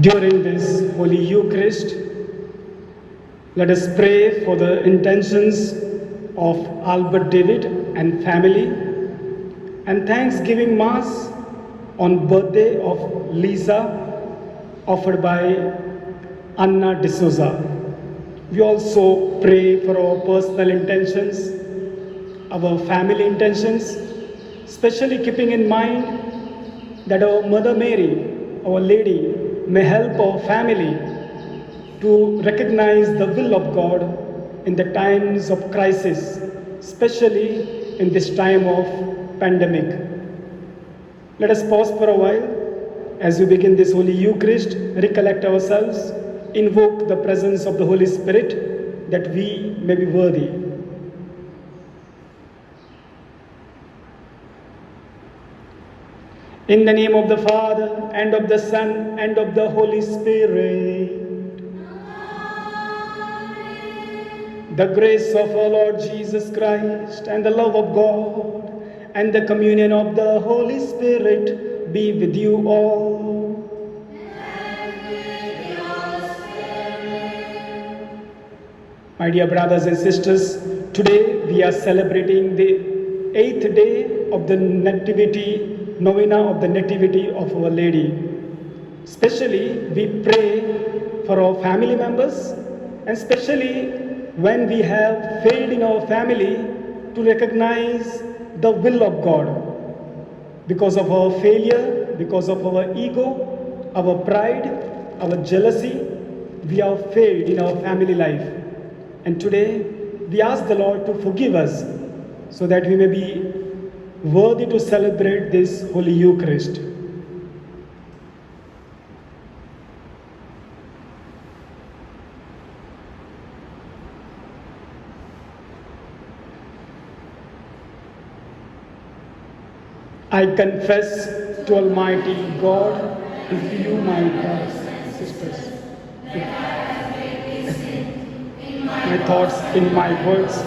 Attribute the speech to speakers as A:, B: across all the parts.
A: During this Holy Eucharist, let us pray for the intentions of Albert David and family, and Thanksgiving Mass on birthday of Lisa, offered by Anna D'Souza. We also pray for our personal intentions, our family intentions, especially keeping in mind that our Mother Mary, Our Lady, may help our family to recognize the will of God in the times of crisis, especially in this time of pandemic. Let us pause for a while as we begin this Holy Eucharist, recollect ourselves, invoke the presence of the Holy Spirit that we may be worthy. In the name of the Father, and of the Son, and of the Holy Spirit. Amen. The grace of our Lord Jesus Christ, and the love of God, and the communion of the Holy Spirit be with you all.
B: And with your spirit.
A: My dear brothers and sisters, today we are celebrating the 8th day of the Nativity Novena of the Nativity of Our Lady. Especially, we pray for our family members, and especially when we have failed in our family to recognize the will of God. Because of our failure, because of our ego, our pride, our jealousy, we have failed in our family life. And today, we ask the Lord to forgive us so that we may be worthy to celebrate this Holy Eucharist. I confess to Almighty God and to you, my brothers and sisters, my thoughts, in my words,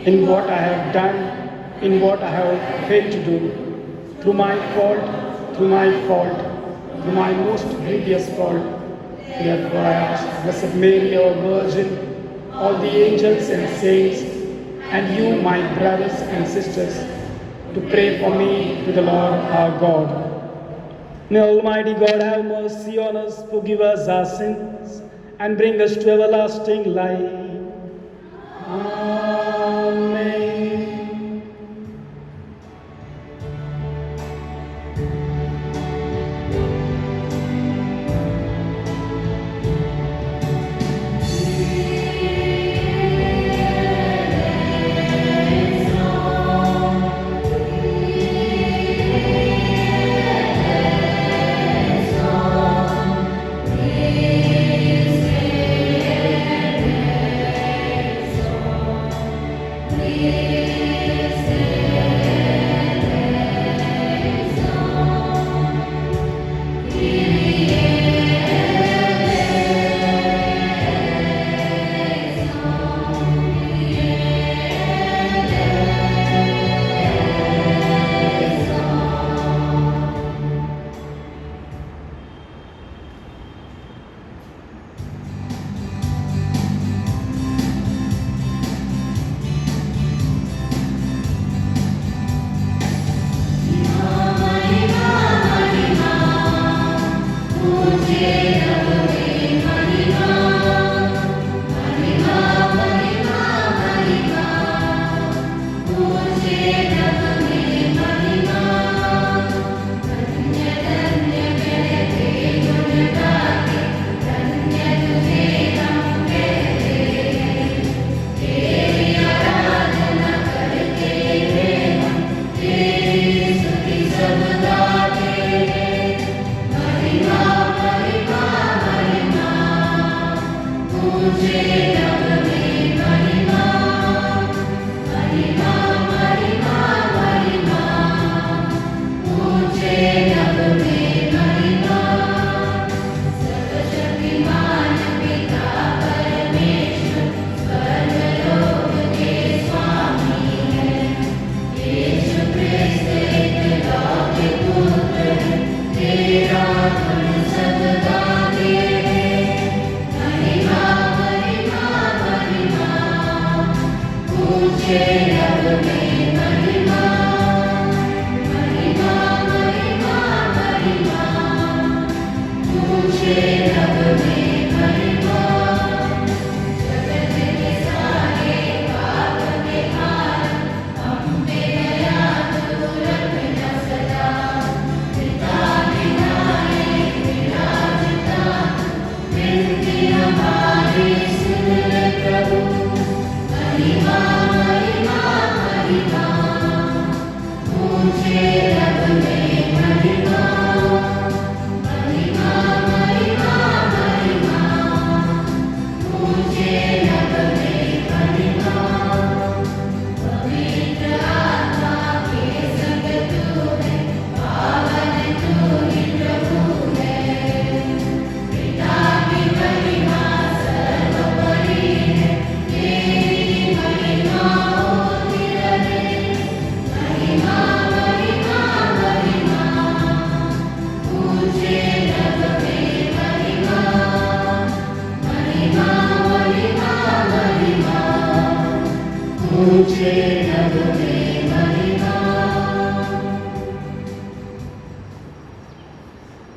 A: in what I have done, in what I have failed to do, through my fault, through my most grievous fault. Therefore I ask Blessed Mary, our Virgin, all the angels and saints, and you, my brothers and sisters, to pray for me to the Lord our God. May Almighty God have mercy on us, forgive us our sins, and bring us to everlasting life. Amen.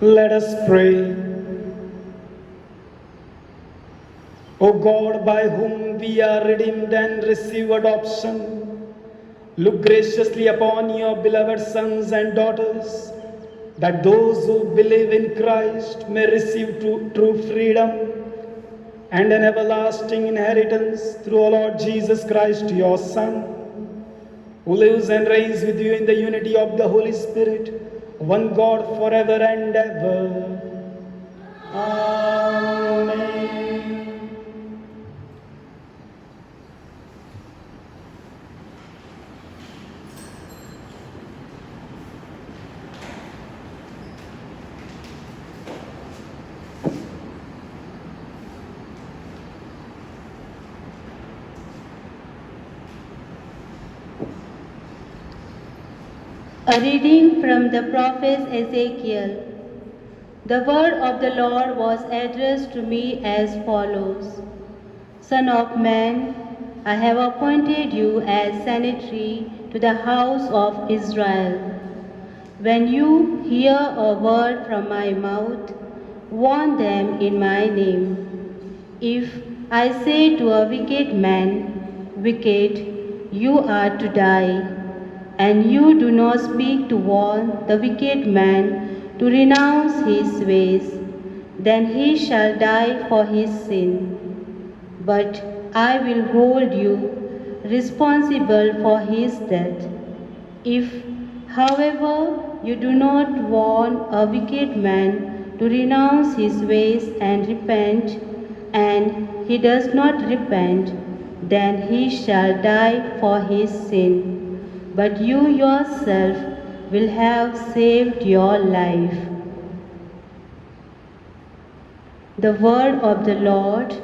A: Let us pray. O God, by whom we are redeemed and receive adoption, look graciously upon your beloved sons and daughters, that those who believe in Christ may receive true freedom and an everlasting inheritance through our Lord Jesus Christ, your Son, who lives and reigns with you in the unity of the Holy Spirit, one God forever and ever. Amen.
C: A reading from the prophet Ezekiel. The word of the Lord was addressed to me as follows. Son of man, I have appointed you as sanitary to the house of Israel. When you hear a word from my mouth, warn them in my name. If I say to a wicked man, wicked, you are to die, and you do not speak to warn the wicked man to renounce his ways, then he shall die for his sin. But I will hold you responsible for his death. If, however, you do not warn a wicked man to renounce his ways and repent, and he does not repent, then he shall die for his sin. But you yourself will have saved your life. The word of the Lord.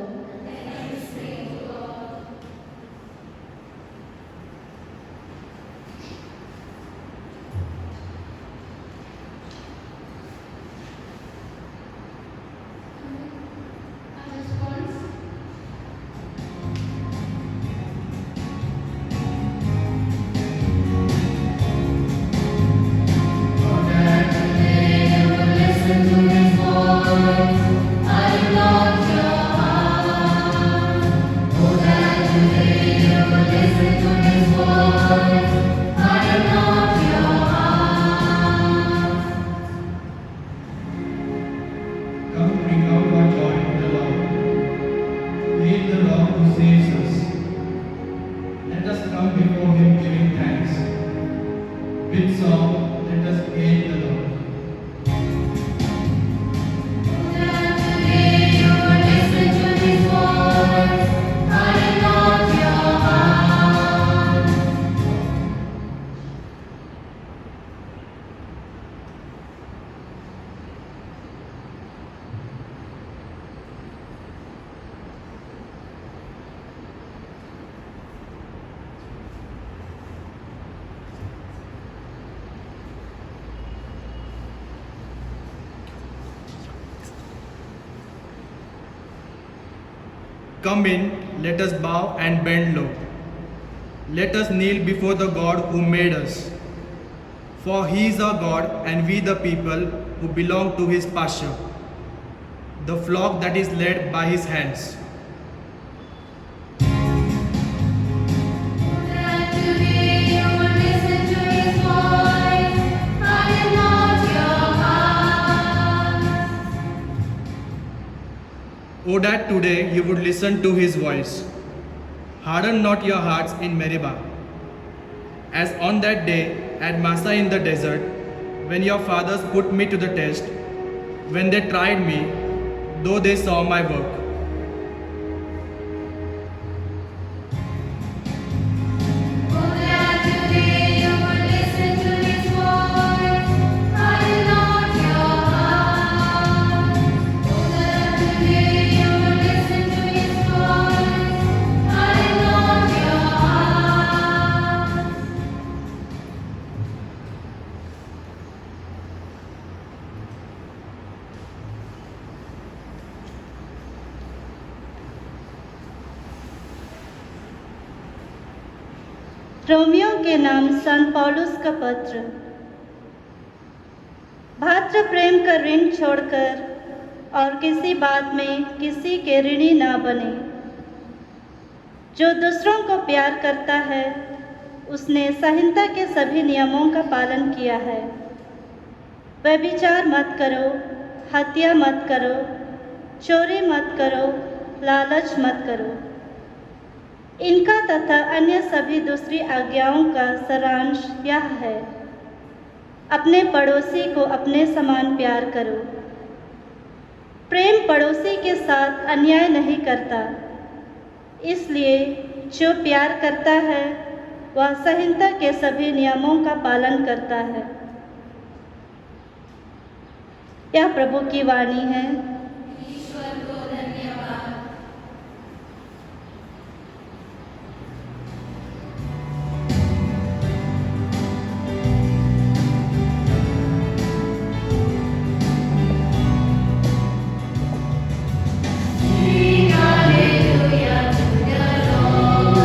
D: Come in, let us bow and bend low. Let us kneel before the God who made us. For he is our God, and we the people who belong to his pasture, the flock that is led by his hands. Oh, that today you would listen to his voice. Harden not your hearts in Meribah, as on that day at Massa in the desert, when your fathers put me to the test, when they tried me, though they saw my work.
C: Romeo के नाम सन पौलुस का पत्र। भातृ प्रेम का ऋण छोड़कर और किसी बात में किसी के ऋणी ना बने। जो दूसरों को प्यार करता है उसने संहिता के सभी नियमों का पालन किया है। व्यभिचार मत करो, हत्या मत करो, चोरी मत करो, लालच मत करो। इनका तथा अन्य सभी दूसरी आज्ञाओं का सारांश यह है, अपने पड़ोसी को अपने समान प्यार करो। प्रेम पड़ोसी के साथ अन्याय नहीं करता, इसलिए जो प्यार करता है वह संहिता के सभी नियमों का पालन करता है। यह प्रभु की वाणी है।
B: ईश्वर को धन्यवाद। Sing hallelujah to the Lord.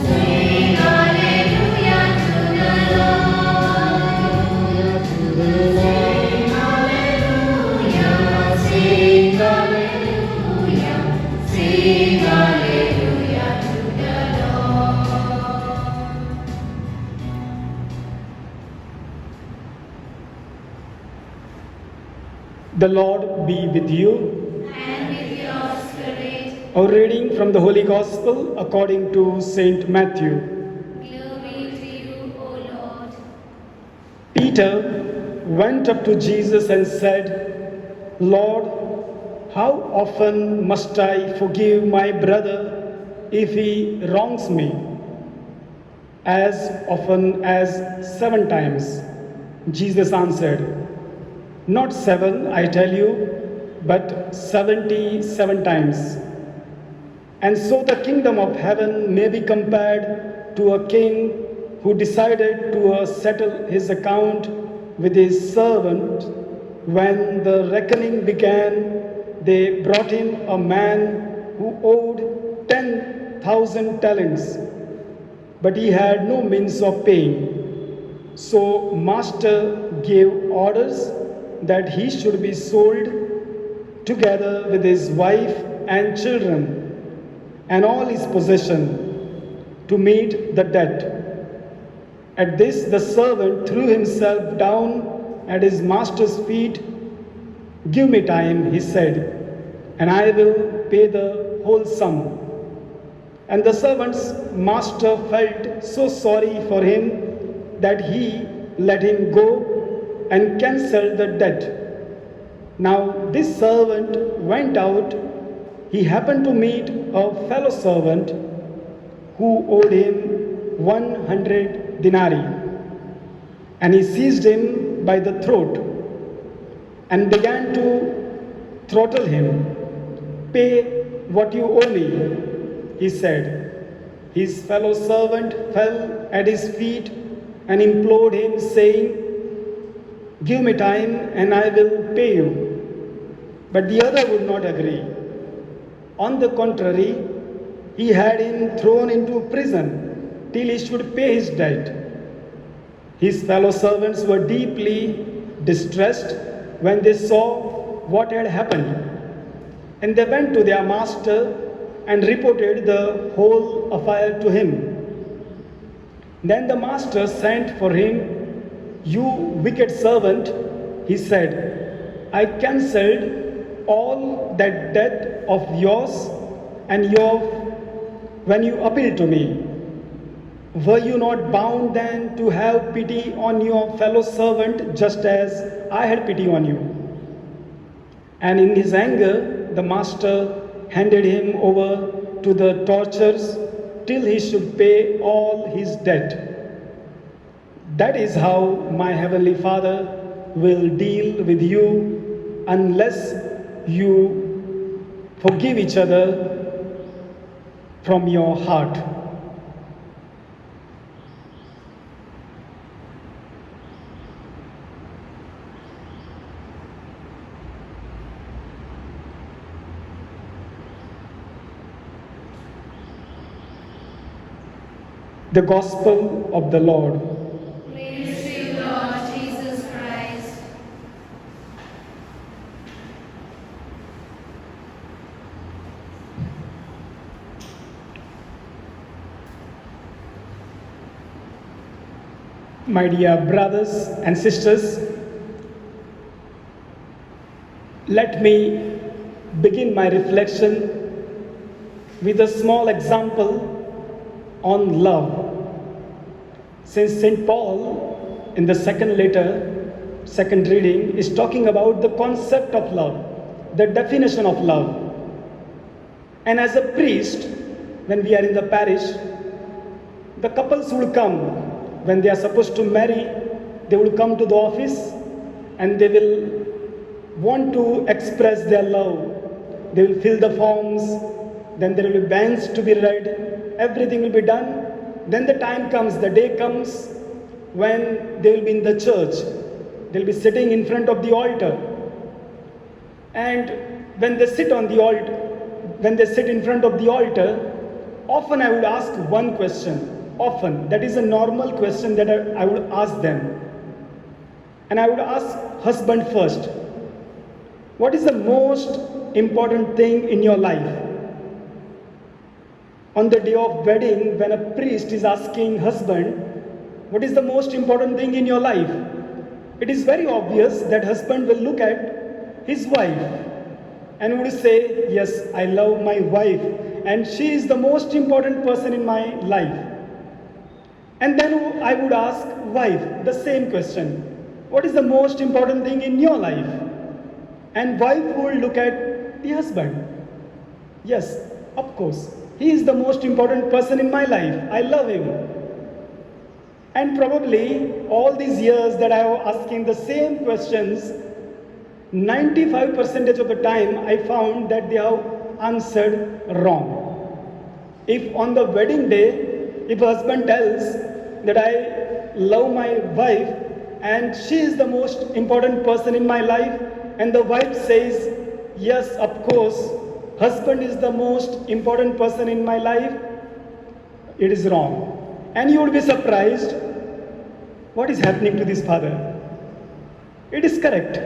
B: Sing hallelujah to the Lord. Sing hallelujah, sing hallelujah, sing hallelujah to the Lord.
A: The Lord be with you.
B: And with your spirit,
A: A reading from the Holy Gospel according to Saint Matthew.
B: glory to you, O Lord.
A: Peter went up to Jesus and said, Lord, how often must I forgive my brother if he wrongs me? As often as 7 times. Jesus answered, Not 7, I tell you, but 77 times. And so the kingdom of heaven may be compared to a king who decided to settle his account with his servant. When the reckoning began, they brought him a man who owed 10,000 talents, but he had no means of paying. So master gave orders that he should be sold together with his wife and children and all his possession to meet the debt. At this the servant threw himself down at his master's feet. Give me time, he said, and I will pay the whole sum. And the servant's master felt so sorry for him that he let him go and cancelled the debt. Now this servant went out. He happened to meet a fellow servant who owed him 100 denarii. And he seized him by the throat and began to throttle him. Pay what you owe me, he said. His fellow servant fell at his feet and implored him, saying, Give me time and I will pay you. But the other would not agree. On the contrary, he had him thrown into prison till he should pay his debt. His fellow servants were deeply distressed when they saw what had happened. And they went to their master and reported the whole affair to him. Then the master sent for him. You wicked servant, he said, I cancelled all that debt of yours and when you appealed to me. Were you not bound then to have pity on your fellow servant just as I had pity on you? And in his anger, the master handed him over to the torturers till he should pay all his debt. That is how my heavenly Father will deal with you unless you forgive each other from your heart. The Gospel of the Lord.
B: Praise to you, Lord Jesus
A: My dear brothers and sisters, let me begin my reflection with a small example on love. Since St. Paul, in the second letter, second reading, is talking about the concept of love, the definition of love. And as a priest, when we are in the parish, the couples will come. When they are supposed to marry, they will come to the office and they will want to express their love. They will fill the forms, then there will be banns to be read, everything will be done. Then the time comes, the day comes when they will be in the church. They will be sitting in front of the altar. And when they sit on the altar, when they sit in front of the altar, often I would ask one question. Often, that is a normal question that I would ask them. And I would ask husband first. What is the most important thing in your life? On the day of wedding, when a priest is asking husband, what is the most important thing in your life? It is very obvious that husband will look at his wife and would say, yes, I love my wife and she is the most important person in my life. And then I would ask wife the same question. What is the most important thing in your life? And wife would look at the husband. Yes, of course. He is the most important person in my life. I love him. And probably all these years that I was asking the same questions, 95% of the time I found that they have answered wrong. If on the wedding day, if a husband tells that I love my wife and she is the most important person in my life, and the wife says, yes, of course, husband is the most important person in my life, it is wrong. And you would be surprised, what is happening to this father? It is correct.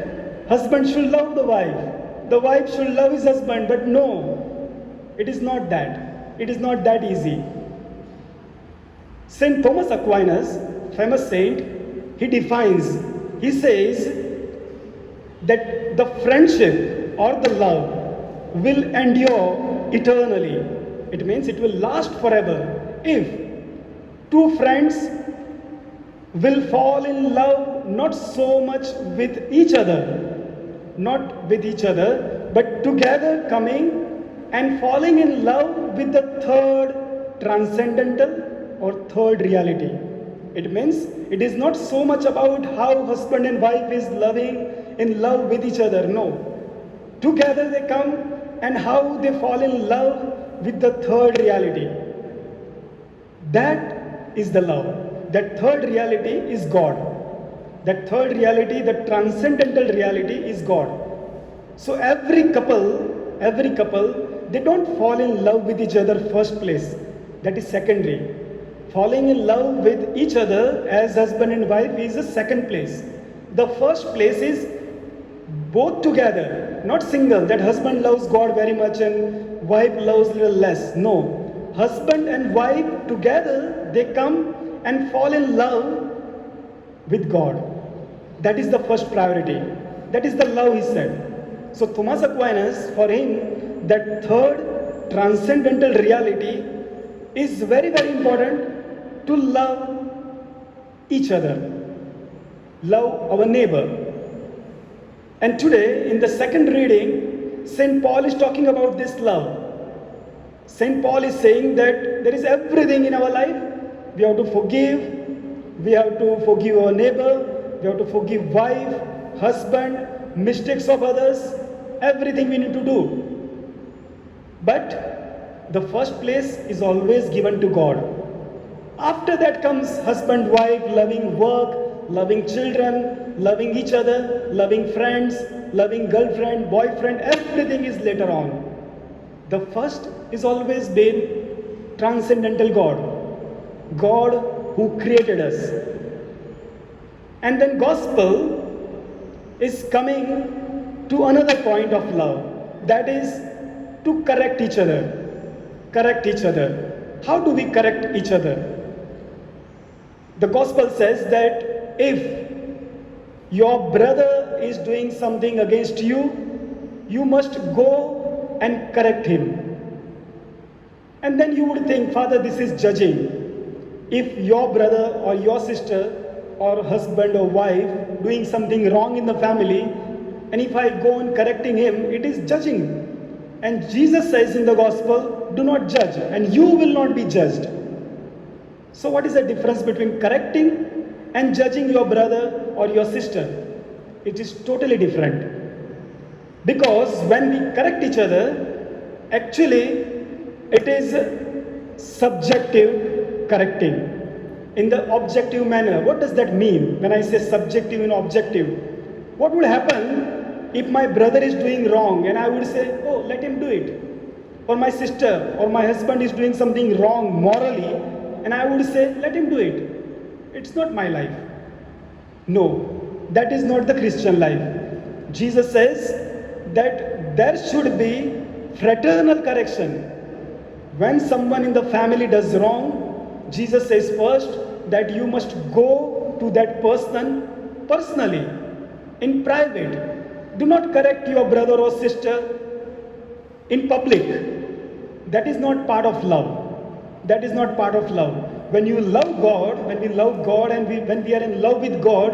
A: Husband should love the wife should love his husband, but no, it is not that. It is not that easy. St. Thomas Aquinas, famous saint, he says that the friendship or the love will endure eternally. It means it will last forever if two friends will fall in love not so much with each other, but together coming and falling in love with the third transcendental or third reality. It means it is not so much about how husband and wife is in love with each other. No. Together they come and how they fall in love with the third reality. That is the love. That third reality is God. That third reality, the transcendental reality is God. So every couple, they don't fall in love with each other first place. That is secondary. Falling in love with each other as husband and wife is the second place. The first place is both together, not single, that husband loves God very much and wife loves little less. No. Husband and wife together, they come and fall in love with God. That is the first priority. That is the love, he said. So Thomas Aquinas, for him, that third transcendental reality is very, very important to love each other, love our neighbor. And today, in the second reading, St. Paul is talking about this love. St. Paul is saying that there is everything in our life. We have to forgive our neighbor, we have to forgive wife, husband, mistakes of others, everything we need to do. But the first place is always given to God. After that comes husband, wife, loving work, loving children, loving each other, loving friends, loving girlfriend, boyfriend, everything is later on. The first is always been transcendental God. God who created us. And then gospel is coming to another point of love. That is to correct each other. Correct each other. How do we correct each other? The gospel says that if your brother is doing something against you, you must go and correct him. And then you would think, Father, this is judging. If your brother or your sister or husband or wife doing something wrong in the family, and if I go on correcting him, it is judging. And Jesus says in the gospel, do not judge, and you will not be judged. So what is the difference between correcting and judging your brother or your sister? It is totally different. Because when we correct each other, actually it is subjective correcting. In the objective manner. What does that mean when I say subjective and objective? What would happen if my brother is doing wrong and I would say, oh, let him do it? Or my sister or my husband is doing something wrong morally and I would say, let him do it. It's not my life. No, that is not the Christian life. Jesus says that there should be fraternal correction. When someone in the family does wrong, Jesus says first that you must go to that person personally, in private. Do not correct your brother or sister in public. That is not part of love. That is not part of love. When you love God, when we love God and when we are in love with God,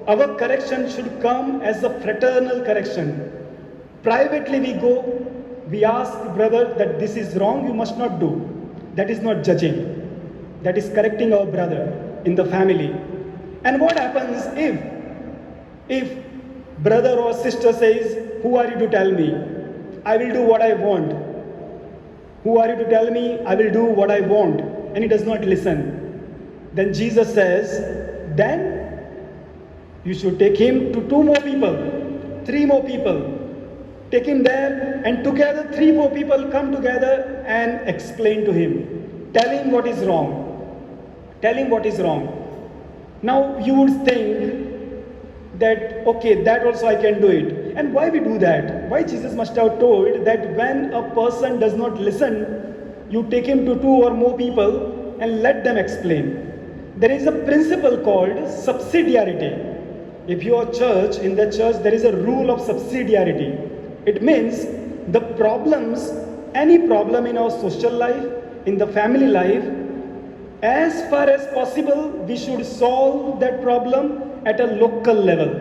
A: our correction should come as a fraternal correction. Privately we go, we ask brother that this is wrong, you must not do. That is not judging. That is correcting our brother in the family. And what happens if brother or sister says, who are you to tell me? I will do what I want. Who are you to tell me? I will do what I want. And he does not listen. Then Jesus says, then you should take him to 2 more people, 3 more people. Take him there and together 3, 4 people come together and explain to him. Tell him what is wrong. Tell him what is wrong. Now you would think that, okay, that also I can do it. And why we do that? Why Jesus must have told that when a person does not listen, you take him to 2 or more people and let them explain. There is a principle called subsidiarity. If you are church, in the church there is a rule of subsidiarity. It means the problems, any problem in our social life, in the family life, as far as possible, we should solve that problem at a local level.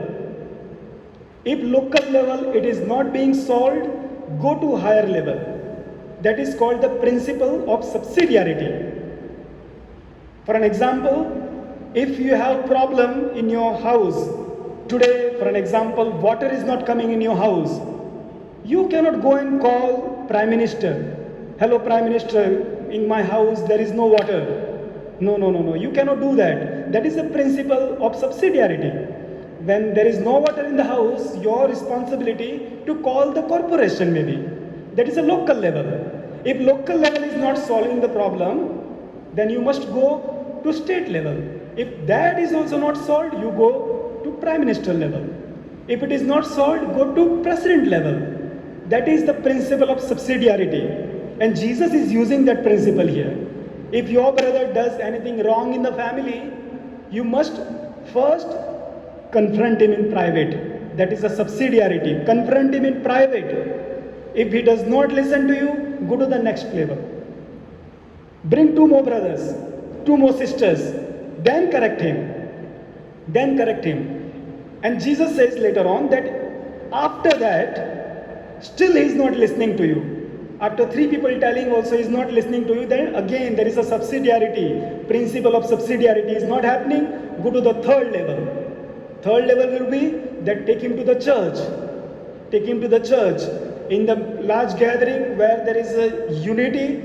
A: If local level it is not being solved, go to higher level. That is called the principle of subsidiarity. For an example, if you have problem in your house, today for an example, water is not coming in your house, you cannot go and call Prime Minister. Hello Prime Minister, in my house there is no water. No. You cannot do that. That is the principle of subsidiarity. When there is no water in the house, your responsibility to call the corporation maybe. That is a local level. If local level is not solving the problem, then you must go to state level. If that is also not solved, you go to Prime Minister level. If it is not solved, go to President level. That is the principle of subsidiarity. And Jesus is using that principle here. If your brother does anything wrong in the family, you must first confront him in private. That is a subsidiarity. Confront him in private. If he does not listen to you, go to the next level. Bring 2 more brothers, 2 more sisters, then correct him. Then correct him. And Jesus says later on that after that, still he is not listening to you. After 3 people telling also is not listening to you, then again there is a subsidiarity. Principle of subsidiarity is not happening. Go to the 3rd level. 3rd level will be that take him to the church. Take him to the church. In the large gathering where there is a unity,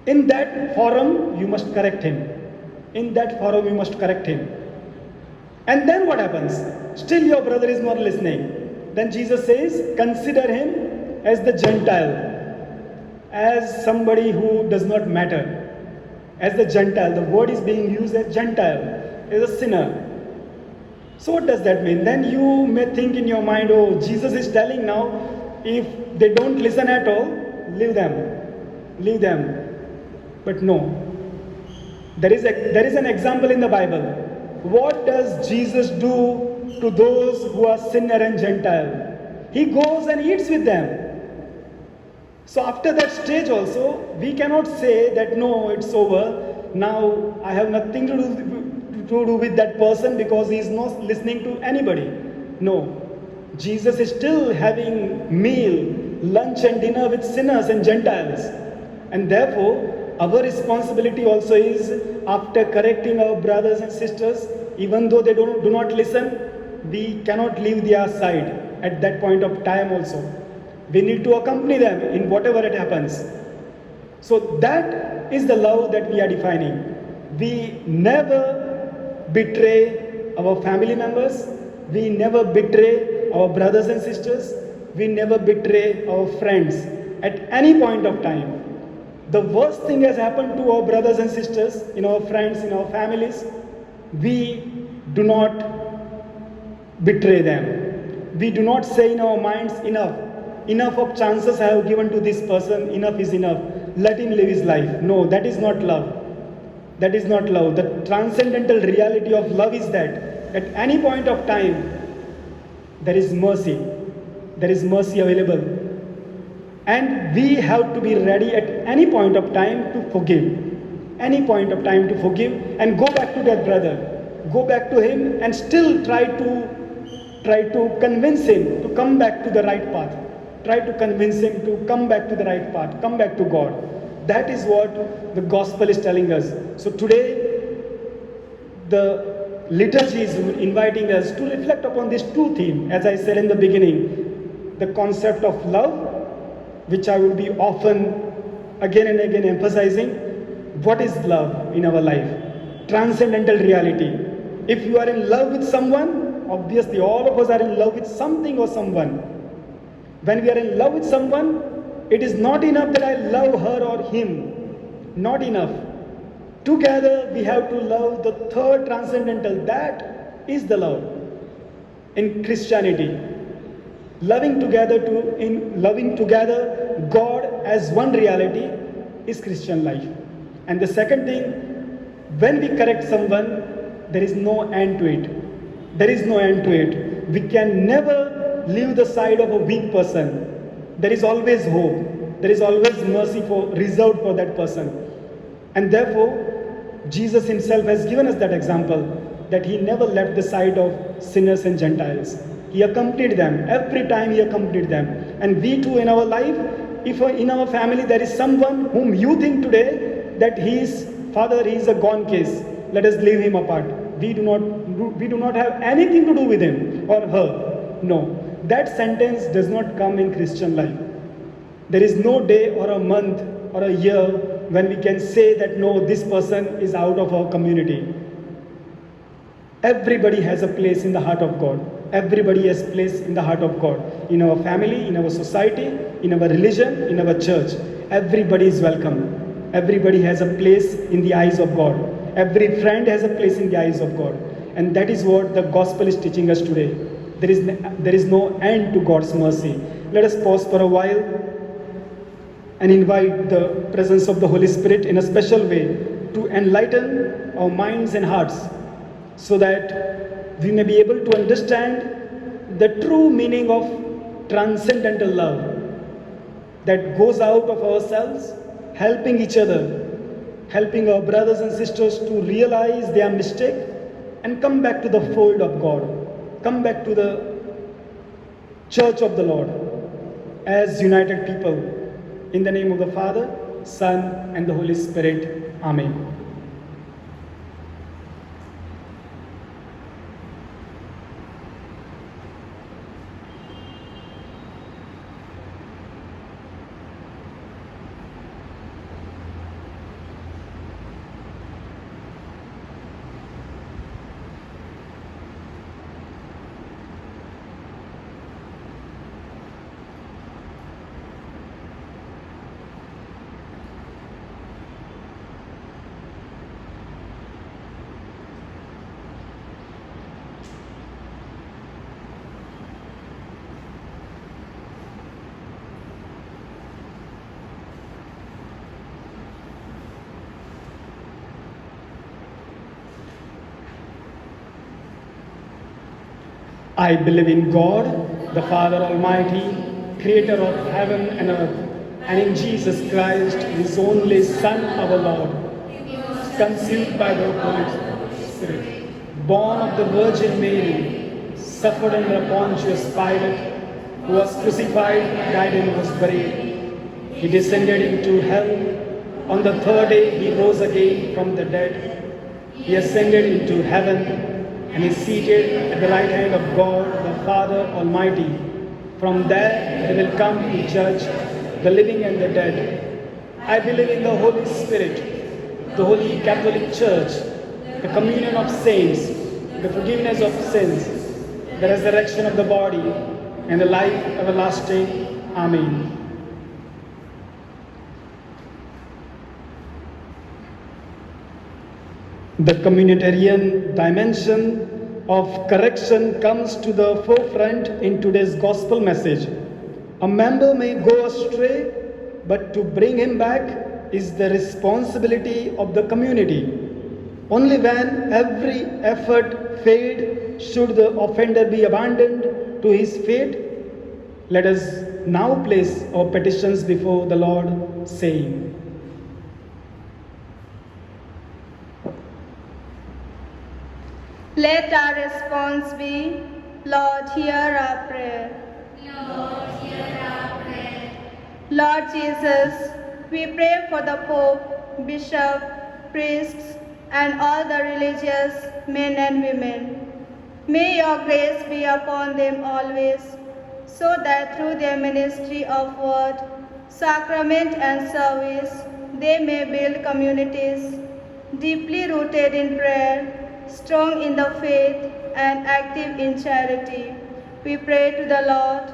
A: in that forum you must correct him. In that forum you must correct him. And then what happens? Still your brother is not listening. Then Jesus says, consider him as the Gentile. As somebody who does not matter, as the Gentile. The word is being used as Gentile, as a sinner. So what does that mean? Then you may think in your mind, oh, Jesus is telling now, if they don't listen at all, leave them. Leave them. But no. There is an example in the Bible. What does Jesus do to those who are sinner and Gentile? He goes and eats with them. So after that stage also, we cannot say that no, it's over. Now I have nothing to do with that person because he is not listening to anybody. No. Jesus is still having meal, lunch and dinner with sinners and Gentiles. And therefore, our responsibility also is, after correcting our brothers and sisters, even though they do not listen, we cannot leave their side at that point of time also. We need to accompany them in whatever it happens. So that is the love that we are defining. We never betray our family members. We never betray our brothers and sisters. We never betray our friends at any point of time. The worst thing has happened to our brothers and sisters, in our friends, in our families. We do not betray them. We do not say in our minds, enough of chances I have given to this person, enough is enough. Let him live his life. No, that is not love. That is not love. The transcendental reality of love is that at any point of time, there is mercy. There is mercy available. And we have to be ready at any point of time to forgive. Any point of time to forgive and go back to that brother. Go back to him and still try to convince him to come back to the right path. Try to convince him to come back to the right path, come back to God. That is what the gospel is telling us. So today, the liturgy is inviting us to reflect upon these two themes. As I said in the beginning, the concept of love, which I will be often again and again emphasizing. What is love in our life? Transcendental reality. If you are in love with someone, obviously all of us are in love with something or someone. When we are in love with someone, it is not enough that I love her or him. Not enough. Together we have to love the third transcendental. That is the love in Christianity. Loving together God as one reality is Christian life. And the second thing, when we correct someone, there is no end to it. There is no end to it. We can never leave the side of a weak person. There is always hope. There is always mercy reserved for that person. And therefore, Jesus himself has given us that example, that he never left the side of sinners and Gentiles. He accompanied them. Every time he accompanied them. And we too in our life, if in our family there is someone whom you think today that he is a gone case, let us leave him apart. We do not have anything to do with him or her. No. That sentence does not come in Christian life. There is no day or a month or a year when we can say that no, this person is out of our community. Everybody has a place in the heart of God. Everybody has place in the heart of God. In our family, in our society, in our religion, in our church. Everybody is welcome. Everybody has a place in the eyes of God. Every friend has a place in the eyes of God. And that is what the gospel is teaching us today. There is no end to God's mercy. Let us pause for a while and invite the presence of the Holy Spirit in a special way to enlighten our minds and hearts, so that we may be able to understand the true meaning of transcendental love that goes out of ourselves, helping each other, helping our brothers and sisters to realize their mistake and come back to the fold of God, come back to the church of the Lord as united people. In the name of the Father, Son, and the Holy Spirit. Amen. I believe in God, the Father Almighty, creator of heaven and earth, and in Jesus Christ, his only Son, our Lord, conceived by the Holy Spirit, born of the Virgin Mary, suffered under Pontius Pilate, who was crucified, died, and was buried. He descended into hell. On the third day, he rose again from the dead. He ascended into heaven and is seated at the right hand of God, the Father Almighty. From there, he will come to judge the living and the dead. I believe in the Holy Spirit, the Holy Catholic Church, the communion of saints, the forgiveness of sins, the resurrection of the body, and the life everlasting. Amen. The communitarian dimension of correction comes to the forefront in today's gospel message. A member may go astray, but to bring him back is the responsibility of the community. Only when every effort failed should the offender be abandoned to his fate. Let us now place our petitions before the Lord, saying,
C: Let our response be, Lord, hear our prayer.
B: Lord, hear our prayer.
C: Lord Jesus, we pray for the Pope, Bishop, priests, and all the religious men and women. May your grace be upon them always, so that through their ministry of word, sacrament, and service, they may build communities deeply rooted in prayer, strong in the faith, and active in charity. We pray to the Lord.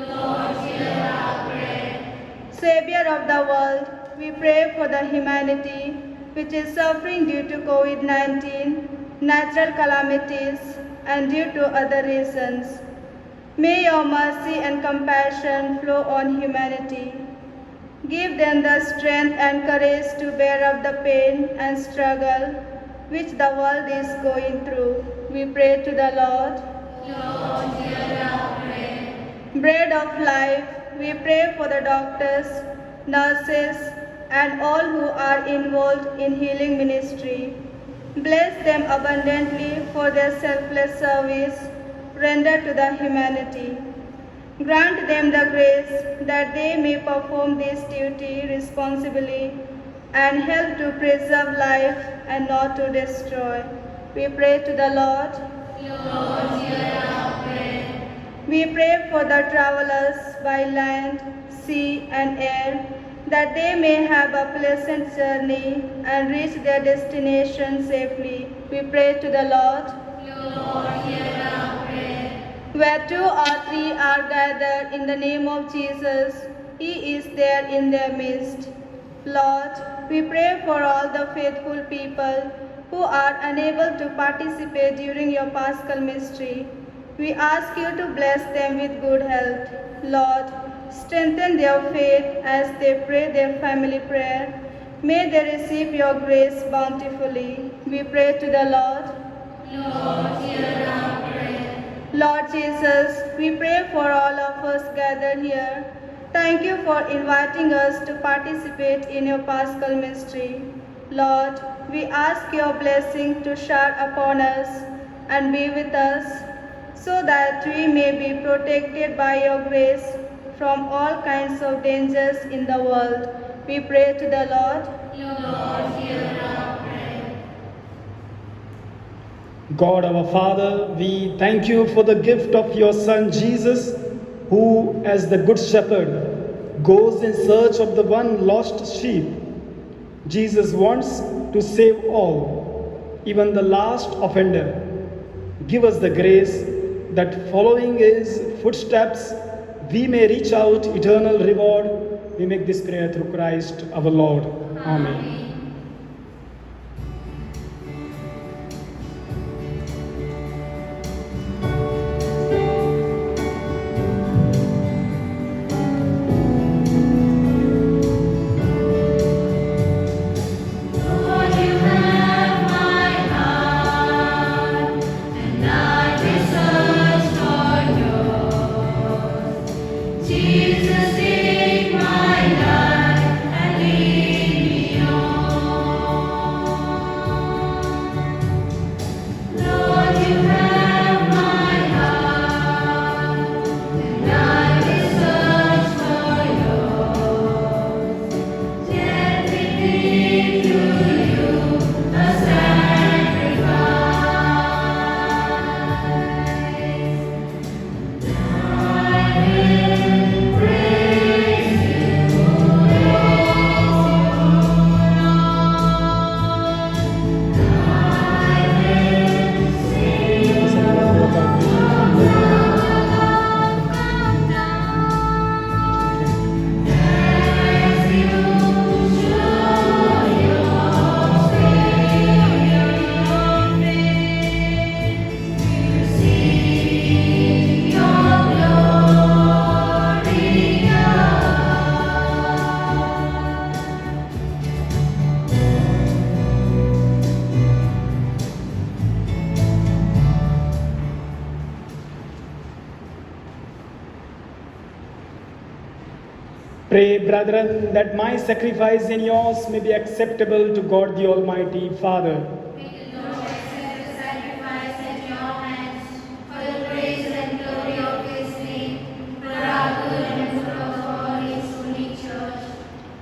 B: Lord, hear our prayer.
C: Savior of the world, we pray for the humanity which is suffering due to COVID-19, natural calamities, and due to other reasons. May your mercy and compassion flow on humanity. Give them the strength and courage to bear up the pain and struggle which the world is going through. We pray to the Lord.
B: Lord, hear our prayer.
C: Bread of life, we pray for the doctors, nurses, and all who are involved in healing ministry. Bless them abundantly for their selfless service rendered to the humanity. Grant them the grace that they may perform this duty responsibly and help to preserve life and not to destroy. We pray to the Lord.
B: Lord, hear our prayer.
C: We pray for the travelers by land, sea, and air, that they may have a pleasant journey and reach their destination safely. We pray to the Lord.
B: Lord, hear our prayer.
C: Where two or three are gathered in the name of Jesus, He is there in their midst. Lord, we pray for all the faithful people who are unable to participate during your Paschal mystery. We ask you to bless them with good health. Lord, strengthen their faith as they pray their family prayer. May they receive your grace bountifully. We pray to the Lord.
B: Lord, hear our prayer.
C: Lord Jesus, we pray for all of us gathered here. Thank you for inviting us to participate in your Paschal mystery. Lord, we ask your blessing to shower upon us and be with us, so that we may be protected by your grace from all kinds of dangers in the world. We pray to the Lord.
B: Lord, hear our prayer.
A: God our Father, we thank you for the gift of your Son Jesus, who, as the Good Shepherd, goes in search of the one lost sheep. Jesus wants to save all, even the last offender. Give us the grace that following his footsteps, we may reach out eternal reward. We make this prayer through Christ our Lord. Amen.
B: Lord, you have my heart, and I will search for
A: Pray, brethren, that my sacrifice and yours may be acceptable to God the Almighty Father.
B: May the Lord accept the sacrifice at your hands for the praise and glory of his name, for our good and for of all his holy church.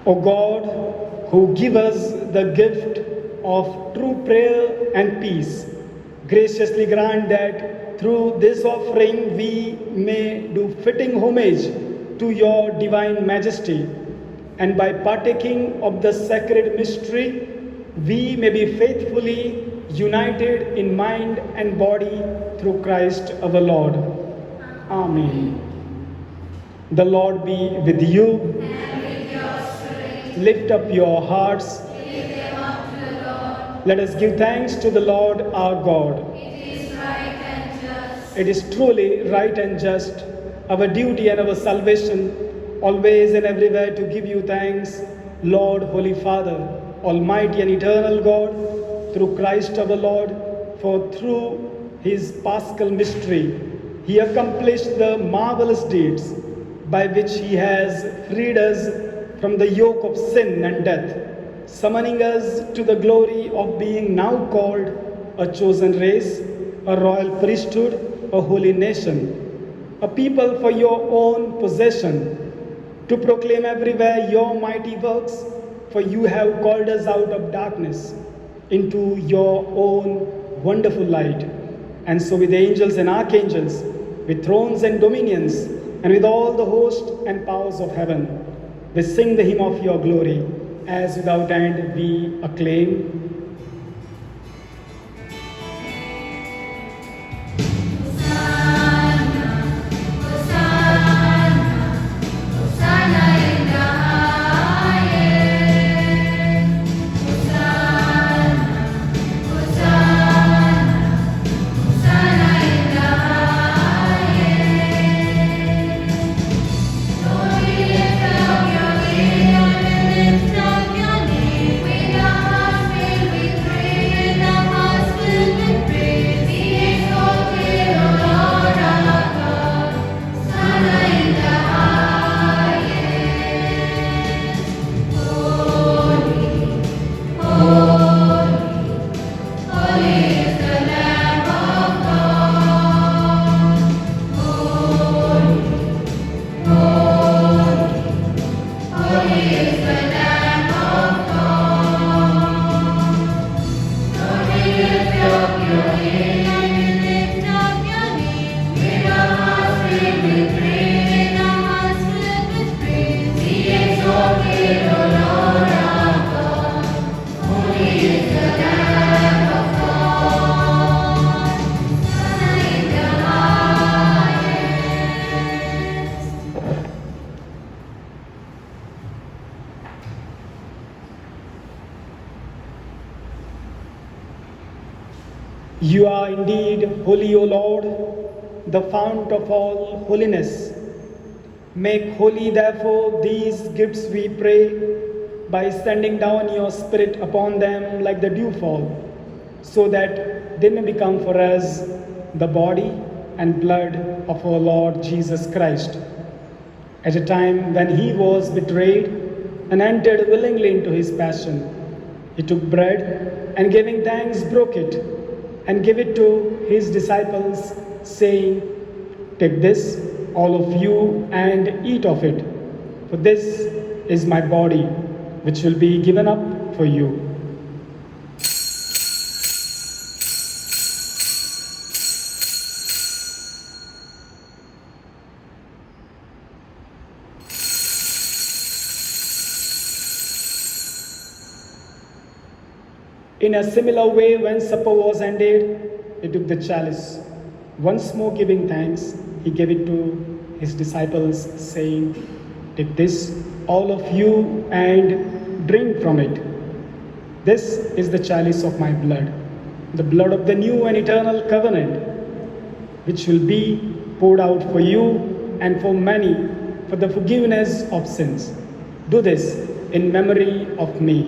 A: O God, who give us the gift of true prayer and peace, graciously grant that through this offering we may do fitting homage to your divine majesty, and by partaking of the sacred mystery, we may be faithfully united in mind and body through Christ our Lord. Amen. The Lord be with you.
B: And with your spirit,
A: Lift up your hearts.
B: lift them up to the Lord.
A: Let us give thanks to the Lord our God.
B: It is right and just.
A: It is truly right and just, our duty and our salvation, always and everywhere to give you thanks, Lord, Holy Father, Almighty and eternal God, through Christ our Lord, for through his paschal mystery, he accomplished the marvelous deeds by which he has freed us from the yoke of sin and death, summoning us to the glory of being now called a chosen race, a royal priesthood, a holy nation, a people for your own possession, to proclaim everywhere your mighty works, for you have called us out of darkness into your own wonderful light. And so with angels and archangels, with thrones and dominions, and with all the host and powers of heaven, we sing the hymn of your glory, as without end we acclaim. You are indeed holy, O Lord, the fount of all holiness. Make holy, therefore, these gifts, we pray, by sending down your Spirit upon them like the dewfall, so that they may become for us the body and blood of our Lord Jesus Christ. At a time when he was betrayed and entered willingly into his passion, he took bread and giving thanks broke it and gave it to his disciples, saying, "Take this, all of you, and eat of it, for this is my body, which will be given up for you." In a similar way, when supper was ended, he took the chalice. Once more giving thanks, he gave it to his disciples, saying, "Take this, all of you, and drink from it. This is the chalice of my blood, the blood of the new and eternal covenant, which will be poured out for you and for many for the forgiveness of sins. Do this in memory of me."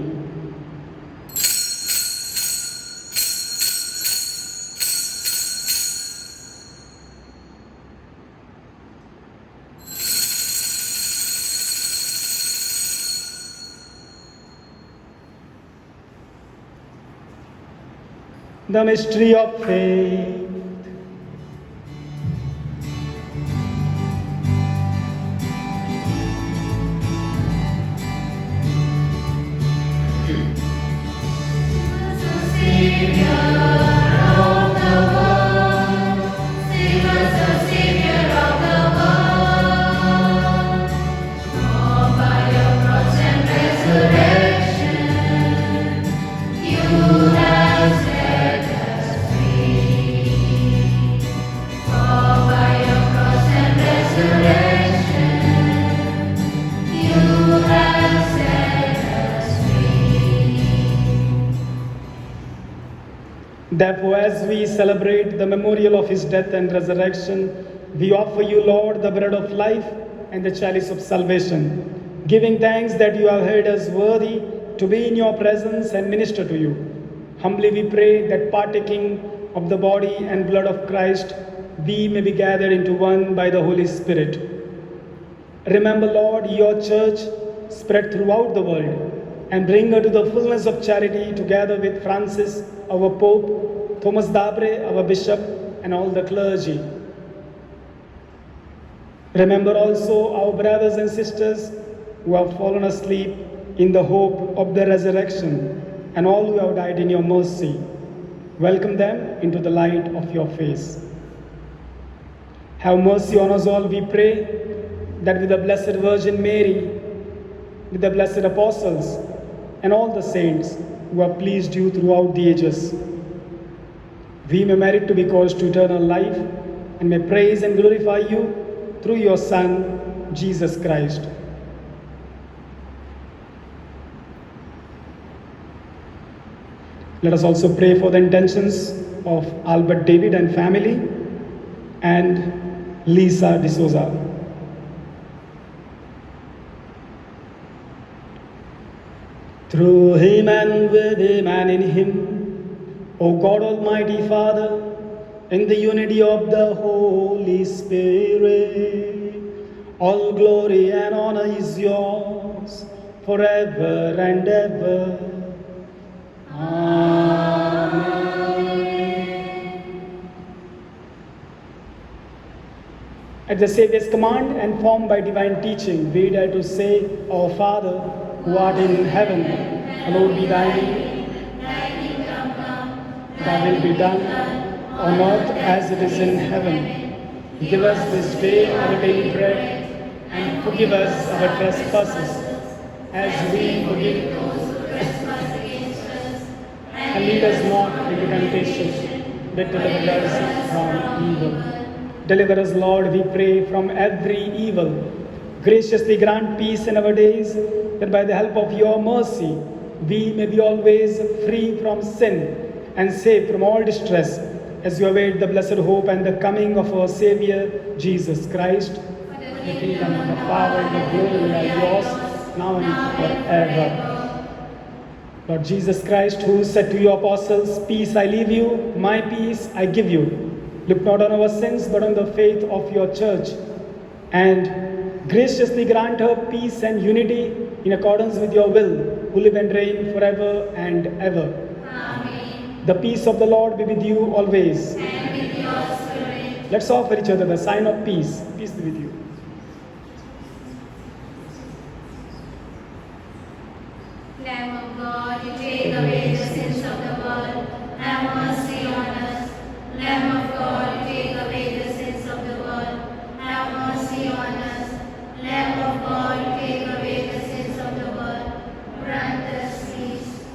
A: The mystery of faith. Therefore, as we celebrate the memorial of his death and resurrection, we offer you, Lord, the bread of life and the chalice of salvation, giving thanks that you have heard us worthy to be in your presence and minister to you. Humbly we pray that partaking of the body and blood of Christ, we may be gathered into one by the Holy Spirit. Remember, Lord, your church spread throughout the world, and bring her to the fullness of charity together with Francis, our Pope, Thomas Dabre, our Bishop, and all the clergy. Remember also our brothers and sisters who have fallen asleep in the hope of the resurrection, and all who have died in your mercy. Welcome them into the light of your face. Have mercy on us all, we pray, that with the Blessed Virgin Mary, with the blessed apostles, and all the saints who have pleased you throughout the ages, we may merit to be called to eternal life, and may praise and glorify you through your Son, Jesus Christ. Let us also pray for the intentions of Albert David and family, and Lisa D'Souza. Through him and with him and in him, O God Almighty Father, in the unity of the Holy Spirit, all glory and honor is yours forever and ever. Amen. At the Saviour's command and formed by divine teaching, we dare to say, Our Father, who art in heaven, hallowed be thy name.
B: Thy kingdom come,
A: Thy will be done on earth as it is in heaven. Give us this day our daily bread, and forgive us our trespasses, as we forgive those who trespass against us. And lead us not into temptation, but deliver us from evil. Deliver us, Lord, we pray, from every evil. Graciously grant peace in our days, that by the help of your mercy, we may be always free from sin and safe from all distress, as you await the blessed hope and the coming of our Savior, Jesus Christ. The kingdom and the power and the glory are yours, now and forever. Lord Jesus Christ, who said to your apostles, Peace I leave you, my peace I give you. Look not on our sins, but on the faith of your church, and graciously grant her peace and unity in accordance with your will, who live and reign forever and ever.
B: Amen.
A: The peace of the Lord be with you always.
B: And with your spirit.
A: Let's offer each other the sign of peace. Peace be with you.
B: Lamb of God, you take away the sins of the world. Have mercy on us. Lamb of God, you take away the sins of the world. Have mercy on us. Lamb of God, you take away the sins of the world. Grant us peace.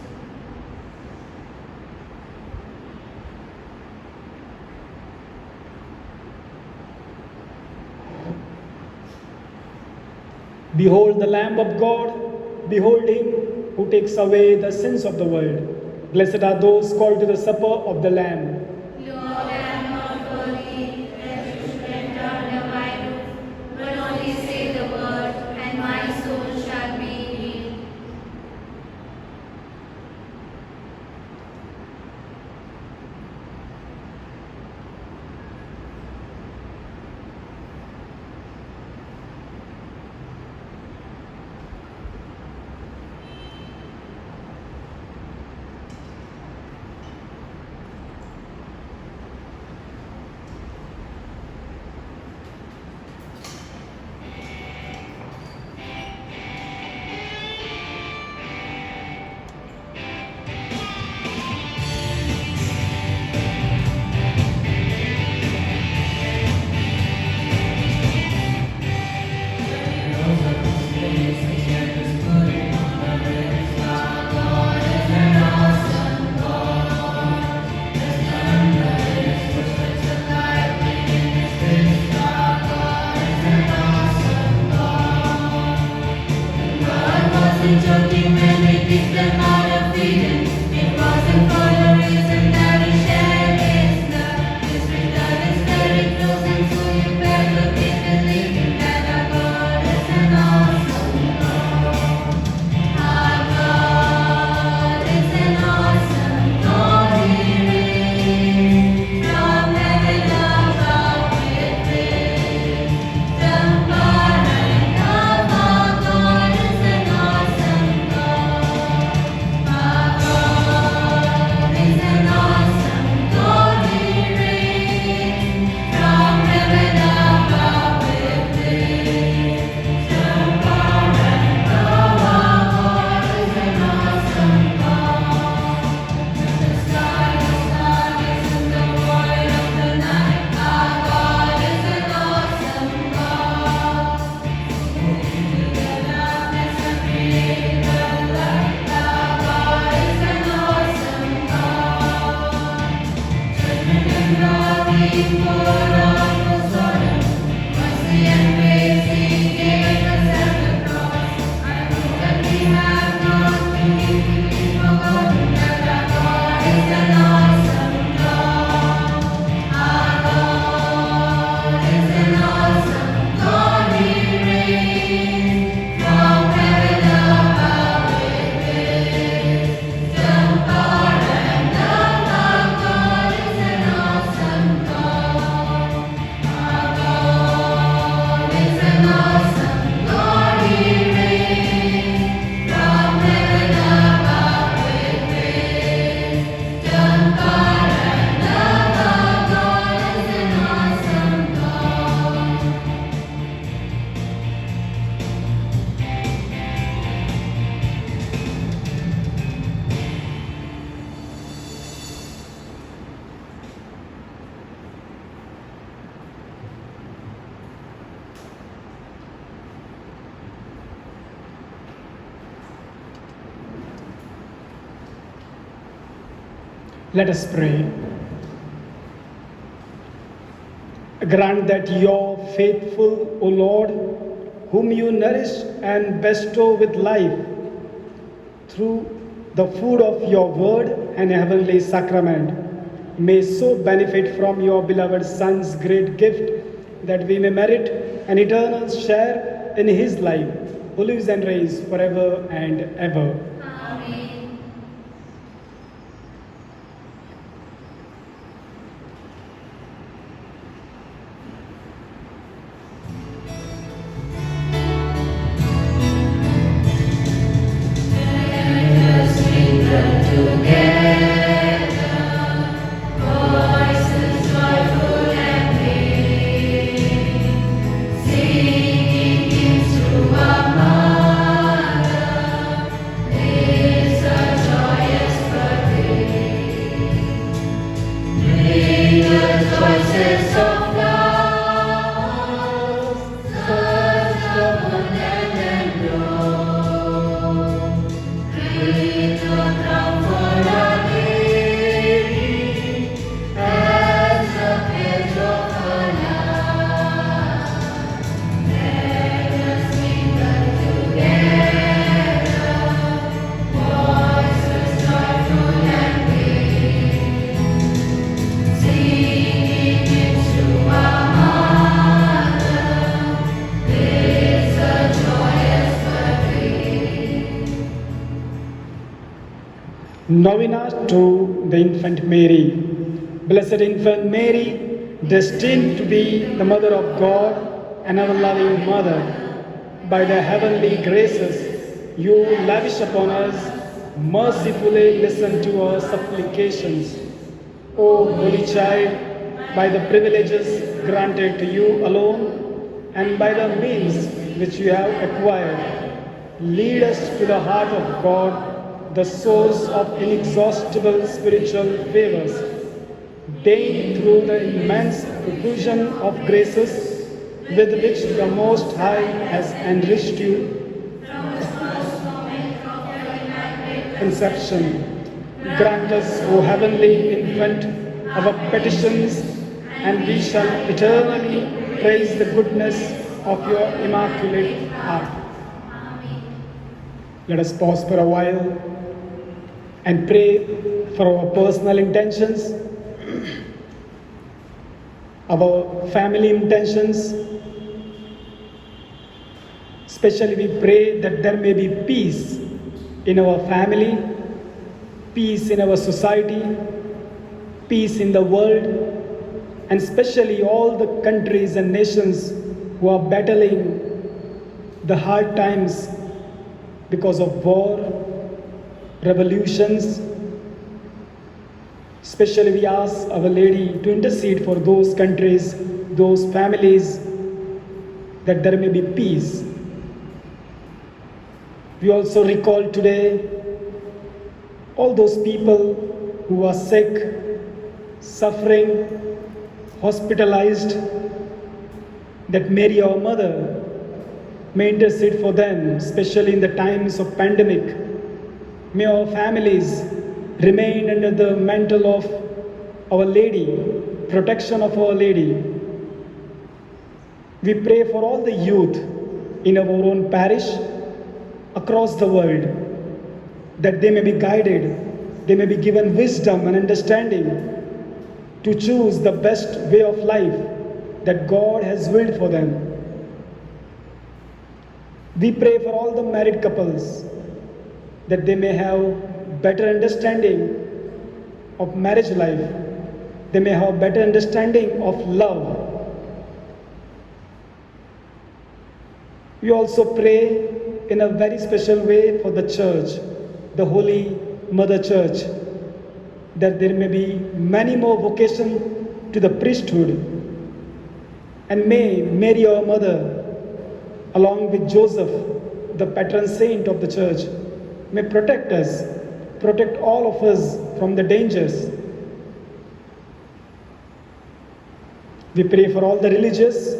A: Behold the Lamb of God. Behold him who takes away the sins of the world. Blessed are those called to the supper of the Lamb.
B: Lord, I am not worthy that you should enter under my roof, but only say the word, and my soul shall be healed. wasn't joking when they kicked them out of Eden. It wasn't for the reason that he shed his blood. His blood is very close, and so you better be believing that our God is an awesome God. Our God is an awesome God. He reigns from heaven above with wisdom, power, and love. Our God is an awesome God. Our God is an awesome God. He reigns from heaven above with wisdom, power, and love. Our God is an awesome God. The sky is darkness and the void of the night. Our God is an awesome God. The darkness and created the light. Our God is an awesome God. Judgment and glory poured out the Sodom. Mercy and grace He gave us at the cross. I know that we have not completely forgotten that our God is an awesome God. Our God is an awesome God. He reigns from heaven above with wisdom, power, and love. Our God is an awesome God. Our God is an awesome God. He reigns from heaven above with wisdom, power, and love. Our God is an awesome God.
A: Let us pray. Grant that your faithful, O Lord, whom you nourish and bestow with life through the food of your word and heavenly sacrament, may so benefit from your beloved Son's great gift that we may merit an eternal share in his life, who lives and reigns forever and ever.
B: Amen. Voices joyful and vain, singing hymns to our Mother. This a joyous birthday. Bring the choicest of flowers, such abundant and pure. Bring the crown for our Lady, as a pledge of her love. Let us mingle together, voices joyful and gay, singing hymns to our Mother. This a joyous birthday.
A: Novena to the Infant Mary. Blessed Infant Mary, destined to be the Mother of God and our loving Mother, by the heavenly graces you lavish upon us, mercifully listen to our supplications. O Holy Child, by the privileges granted to you alone and by the means which you have acquired, lead us to the heart of God, the source of inexhaustible spiritual favors. Deign through the immense profusion of graces with which the Most High has enriched you, conception. Grant us, O heavenly infant, our petitions, and we shall eternally praise the goodness of your immaculate heart. Let us pause for a while and pray for our personal intentions, our family intentions. Especially, we pray that there may be peace in our family, peace in our society, peace in the world, and especially all the countries and nations who are battling the hard times because of war, revolutions. Especially, we ask Our Lady to intercede for those countries, those families, that there may be peace. We also recall today all those people who are sick, suffering, hospitalized, that Mary, our Mother, may intercede for them, especially in the times of pandemic. May our families remain under the mantle of Our Lady, protection of Our Lady. We pray for all the youth in our own parish, across the world, that they may be guided, they may be given wisdom and understanding to choose the best way of life that God has willed for them. We pray for all the married couples that they may have better understanding of marriage life, they may have better understanding of love. We also pray in a very special way for the church, the Holy Mother Church, that there may be many more vocations to the priesthood. And may Mary, our Mother, along with Joseph, the patron saint of the church, may protect us, protect all of us from the dangers. We pray for all the religious,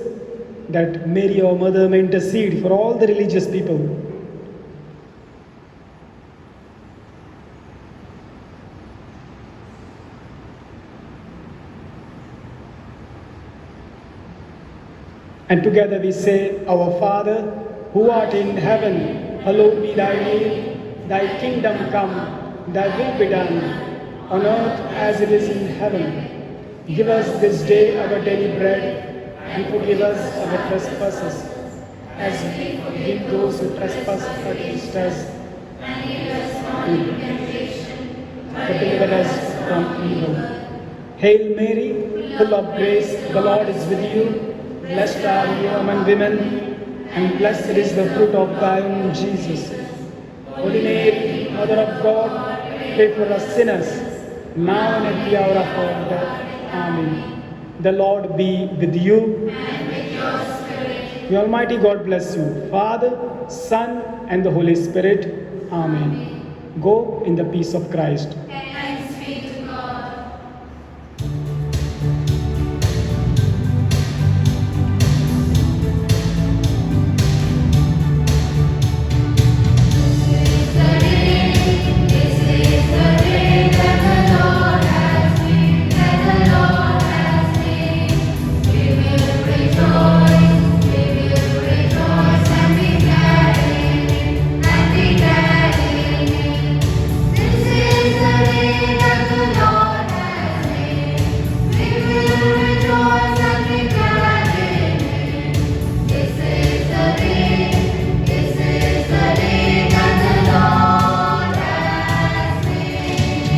A: that Mary, our Mother, may intercede for all the religious people. And together we say, Our Father, who art in heaven, hallowed be thy name. Thy kingdom come, thy will be done, on earth as it is in heaven. Give us this day our daily bread, and forgive us our trespasses, as we forgive those who trespass against us. And lead us not into temptation, but deliver us from evil. Hail Mary, full of grace, the Lord is with you. Blessed are you among women, and blessed is the fruit of thy womb, Jesus. Holy Mary, Mother of God, pray for us sinners, now and at the hour of our death. Amen. The Lord be with you.
B: And with your spirit.
A: The Almighty God bless you, Father, Son, and the Holy Spirit. Amen. Go in the peace of Christ.
B: Thanks be to God. This is the day that the Lord has made, that the Lord has made. We will rejoice and be glad in it, and be glad in it. This is the day that the Lord has made. We will rejoice and be glad in it. This is the day that the Lord has made.